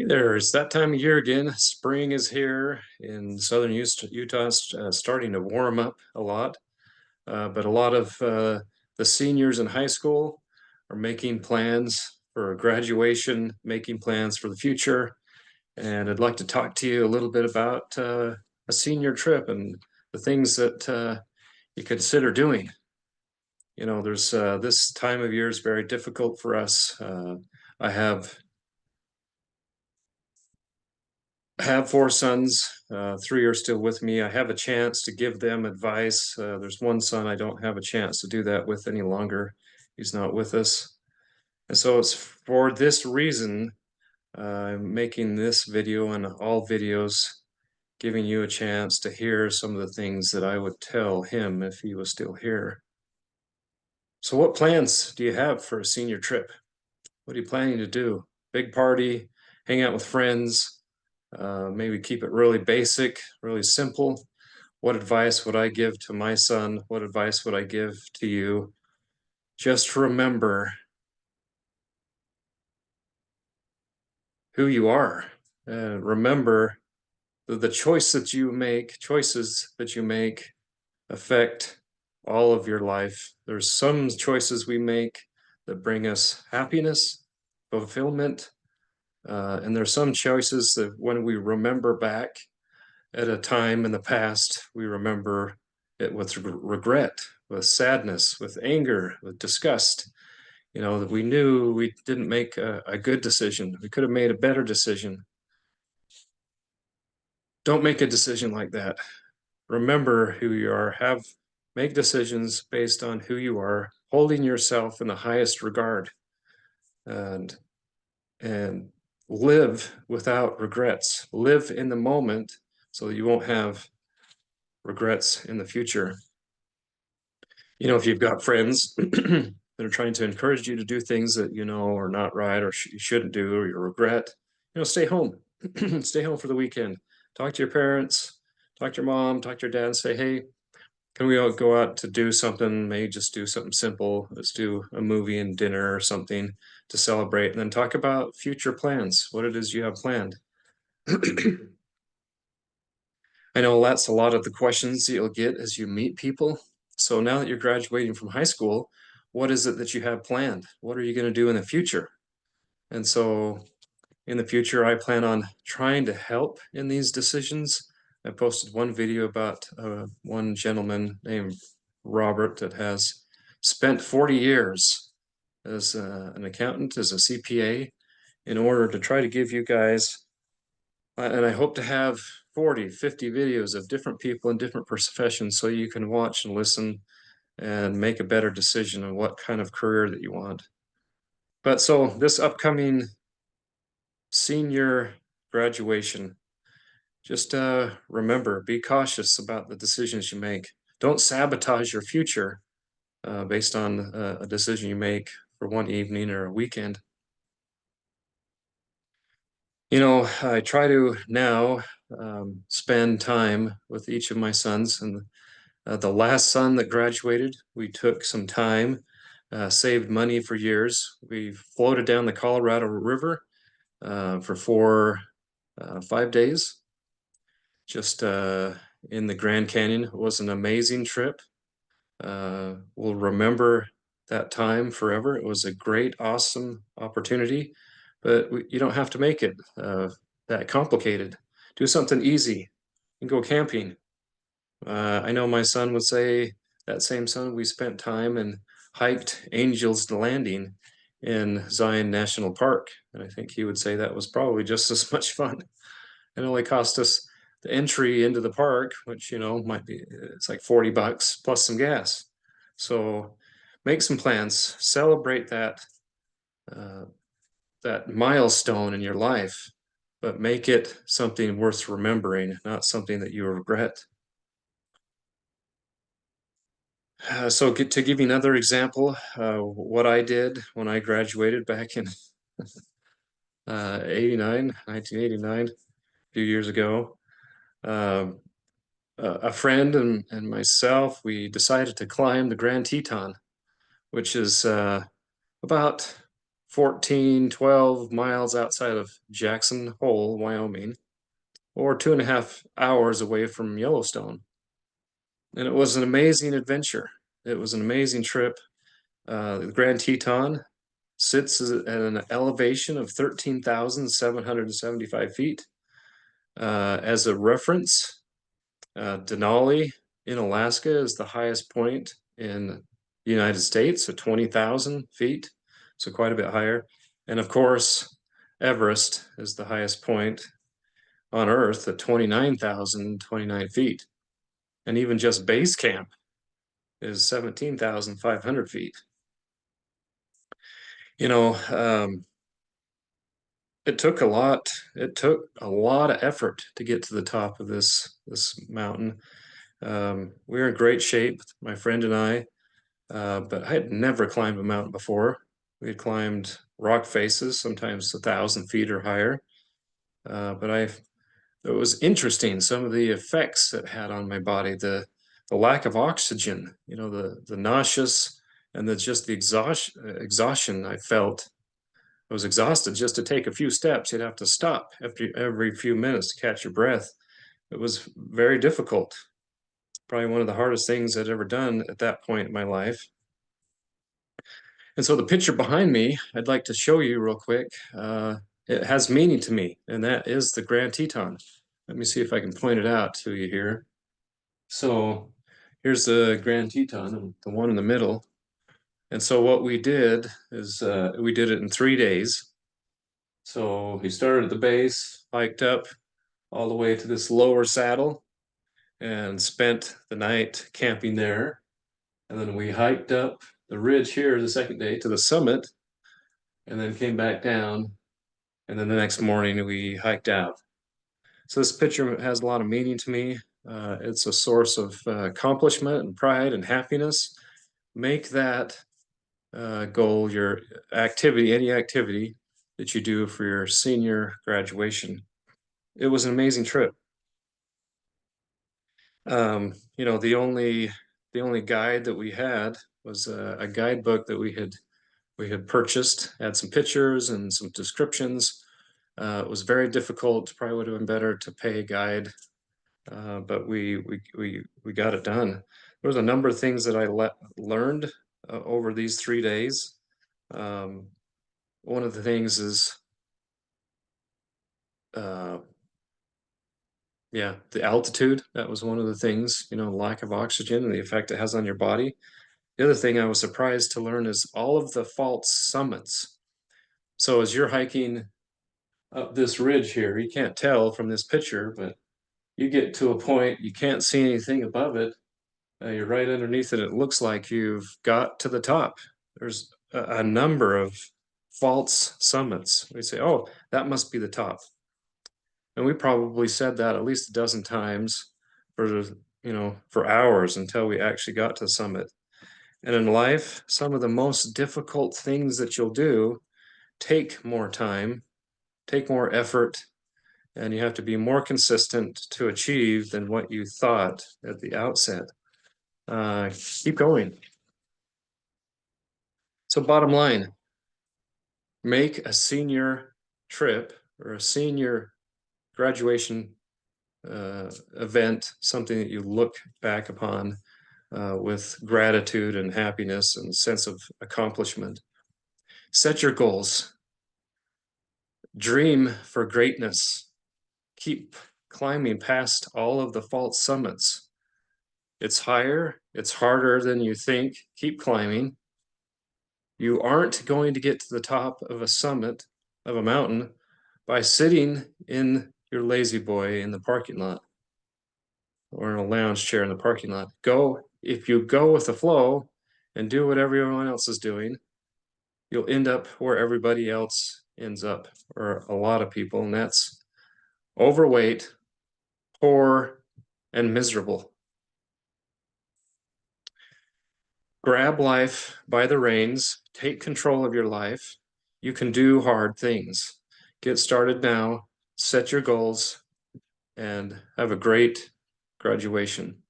There, it's that time of year again. Spring is here in southern Utah, starting to warm up a lot. But a lot of the seniors in high school are making plans for graduation, making plans for the future. And I'd like to talk to you a little bit about a senior trip and the things that you consider doing. You know, there's this time of year is very difficult for us. I have four sons. Three are still with me. I have a chance to give them advice. There's one son I don't have a chance to do that with any longer. He's not with us. And so it's for this reason I'm making this video and all videos, giving you a chance to hear some of the things that I would tell him if he was still here. So what plans do you have for a senior trip? What are you planning to do? Big party, hang out with friends, maybe keep it really basic, really simple. What advice would I give to my son? What advice would I give to you? Just remember who you are. Remember that the choices that you make affect all of your life. There's some choices we make that bring us happiness, fulfillment, and there's some choices that when we remember back at a time in the past, we remember it with regret, with sadness, with anger, with disgust. You know, that we knew we didn't make a good decision. We could have made a better decision. Don't make a decision like that. Remember who you are. Make decisions based on who you are, holding yourself in the highest regard, and and live without regrets. Live in the moment so that you won't have regrets in the future. You know, if you've got friends that are trying to encourage you to do things that you know are not right or you shouldn't do or you regret, you know, stay home. Stay home for the weekend. Talk to your parents, talk to your mom, talk to your dad, and say, hey, can we all go out to do something? Maybe just do something simple. Let's do a movie and dinner or something to celebrate, and then talk about future plans, what it is you have planned. I know that's a lot of the questions that you'll get as you meet people. So now that you're graduating from high school, what is it that you have planned? What are you going to do in the future? And so in the future, I plan on trying to help in these decisions. I posted one video about one gentleman named Robert that has spent 40 years as an accountant, as a CPA, in order to try to give you guys, and I hope to have 40, 50 videos of different people in different professions so you can watch and listen and make a better decision on what kind of career that you want. But so this upcoming senior graduation, just remember, be cautious about the decisions you make. Don't sabotage your future based on a decision you make for one evening or a weekend. You know, I try to now spend time with each of my sons. And the last son that graduated, we took some time, saved money for years. We floated down the Colorado River for 5 days, just in the Grand Canyon. It was an amazing trip. We'll remember that time forever. It was a great, awesome opportunity, but you don't have to make it that complicated. Do something easy and go camping. I know my son would say, that same son, we spent time and hiked Angel's Landing in Zion National Park. And I think he would say that was probably just as much fun. It only cost us the entry into the park, which, you know, might be, it's like $40 plus some gas. So make some plans, celebrate uh, that milestone in your life, but make it something worth remembering, not something that you regret. So to give you another example, what I did when I graduated back in 1989, a few years ago, um, a friend and myself, we decided to climb the Grand Teton, which is about 14, 12 miles outside of Jackson Hole, Wyoming, or 2.5 hours away from Yellowstone. And it was an amazing adventure. It was an amazing trip. The Grand Teton sits at an elevation of 13,775 feet. As a reference, Denali in Alaska is the highest point in the United States at 20,000 feet, so quite a bit higher. And of course, Everest is the highest point on Earth at 29,029 feet. And even just base camp is 17,500 feet. You know, it took a lot of effort to get to the top of this mountain. We were in great shape, my friend and I, but I had never climbed a mountain before. We had climbed rock faces, sometimes 1,000 feet or higher. But it was interesting, some of the effects it had on my body, the lack of oxygen, the nauseous and just the exhaustion I felt. I was exhausted just to take a few steps. You'd have to stop every few minutes to catch your breath. It was very difficult. Probably one of the hardest things I'd ever done at that point in my life. And so the picture behind me, I'd like to show you real quick. It has meaning to me, and that is the Grand Teton. Let me see if I can point it out to you here. So here's the Grand Teton, the one in the middle. And so what we did is we did it in 3 days. So we started at the base, hiked up all the way to this lower saddle, and spent the night camping there. And then we hiked up the ridge here the second day to the summit, and then came back down. And then the next morning we hiked out. So this picture has a lot of meaning to me. It's a source of accomplishment and pride and happiness. Make that goal your activity, any activity that you do for your senior graduation. It was an amazing trip. The only guide that we had was a guidebook that we had purchased, had some pictures and some descriptions. It was very difficult. Probably would have been better to pay a guide, but we got it done. There was a number of things that I learned over these 3 days. One of the things is, yeah, the altitude. That was one of the things, lack of oxygen and the effect it has on your body. The other thing I was surprised to learn is all of the false summits. So as you're hiking up this ridge here, you can't tell from this picture, but you get to a point, you can't see anything above it. You're right underneath it. It looks like you've got to the top. There's a number of false summits. We say, oh, that must be the top. And we probably said that at least a dozen times for hours until we actually got to the summit. And in life, some of the most difficult things that you'll do take more time, take more effort, and you have to be more consistent to achieve than what you thought at the outset. Keep going. So bottom line, make a senior trip or a senior graduation event something that you look back upon with gratitude and happiness and sense of accomplishment. Set your goals. Dream for greatness. Keep climbing past all of the false summits. It's higher, it's harder than you think. Keep climbing. You aren't going to get to the top of a summit of a mountain by sitting in your lazy boy in the parking lot or in a lounge chair in the parking lot. If you go with the flow and do what everyone else is doing, you'll end up where everybody else ends up, or a lot of people, and that's overweight, poor, and miserable. Grab life by the reins, take control of your life. You can do hard things. Get started now, set your goals, and have a great graduation.